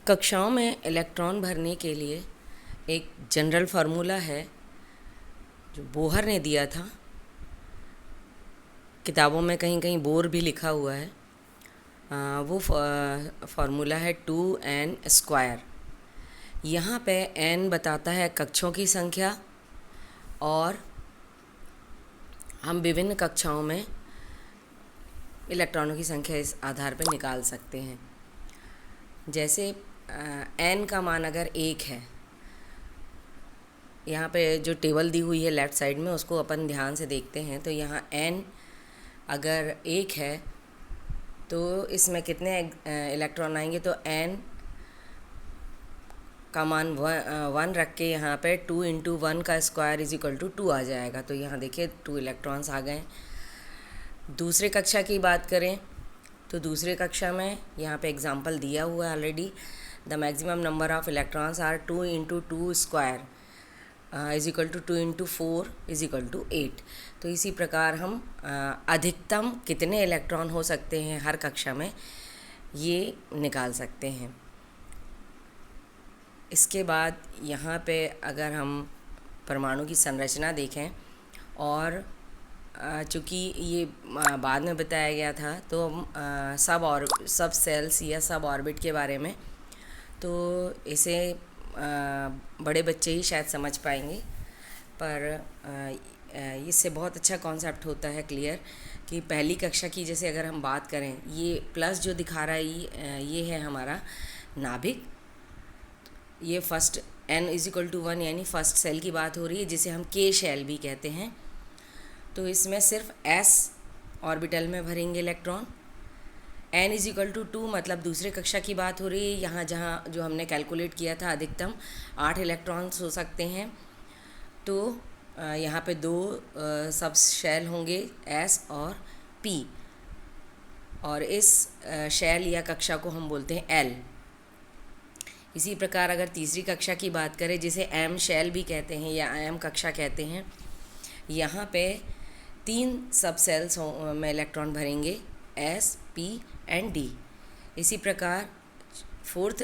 कक्षाओं में इलेक्ट्रॉन भरने के लिए एक जनरल फार्मूला है जो बोहर ने दिया था। किताबों में कहीं कहीं बोर भी लिखा हुआ है। वो फार्मूला है 2n²। यहाँ पे n बताता है कक्षों की संख्या और हम विभिन्न कक्षाओं में इलेक्ट्रॉनों की संख्या इस आधार पर निकाल सकते हैं। जैसे n का मान अगर 1 है, यहाँ पे जो टेबल दी हुई है लेफ़्ट साइड में उसको अपन ध्यान से देखते हैं तो यहाँ n अगर 1 है तो इसमें कितने इलेक्ट्रॉन आएंगे, तो n का मान 1 रख के यहाँ पे 2 × 1 का स्क्वायर = 2 आ जाएगा। तो यहाँ देखिए 2 इलेक्ट्रॉन्स आ गए। दूसरे कक्षा की बात करें तो दूसरे कक्षा में यहाँ पे एग्जांपल दिया हुआ है already. The maximum number of electrons are 2 × 2 square = 2 × 4 = 8। तो इसी प्रकार हम अधिकतम कितने इलेक्ट्रॉन हो सकते हैं हर कक्षा में ये निकाल सकते हैं। इसके बाद यहाँ पे अगर हम परमाणु की संरचना देखें, और चूँकि ये बाद में बताया गया था तो सब सेल्स या सब ऑर्बिट के बारे में, तो इसे बड़े बच्चे ही शायद समझ पाएंगे, पर इससे बहुत अच्छा कॉन्सेप्ट होता है क्लियर कि पहली कक्षा की जैसे अगर हम बात करें, ये प्लस जो दिखा रहा है ये है हमारा नाभिक। ये फर्स्ट n = 1 यानी फर्स्ट सेल की बात हो रही है, जिसे हम k शेल भी कहते हैं। तो इसमें सिर्फ s ऑर्बिटल में भरेंगे इलेक्ट्रॉन। n = 2 मतलब दूसरे कक्षा की बात हो रही है। यहाँ जहाँ जो हमने कैलकुलेट किया था अधिकतम 8 इलेक्ट्रॉन्स हो सकते हैं, तो यहाँ पे 2 सब शेल होंगे s और p, और इस शेल या कक्षा को हम बोलते हैं l। इसी प्रकार अगर तीसरी कक्षा की बात करें, जिसे m शेल भी कहते हैं या m कक्षा कहते हैं, यहाँ पे 3 सब सेल्स में इलेक्ट्रॉन भरेंगे s, p and d। इसी प्रकार फोर्थ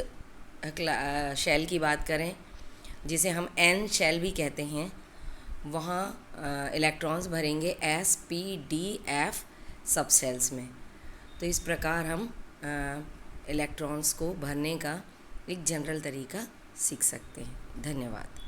शेल की बात करें, जिसे हम n शेल भी कहते हैं, वहाँ इलेक्ट्रॉन्स भरेंगे s, p, d, f सब सेल्स में। तो इस प्रकार हम इलेक्ट्रॉन्स को भरने का एक जनरल तरीका सीख सकते हैं। धन्यवाद।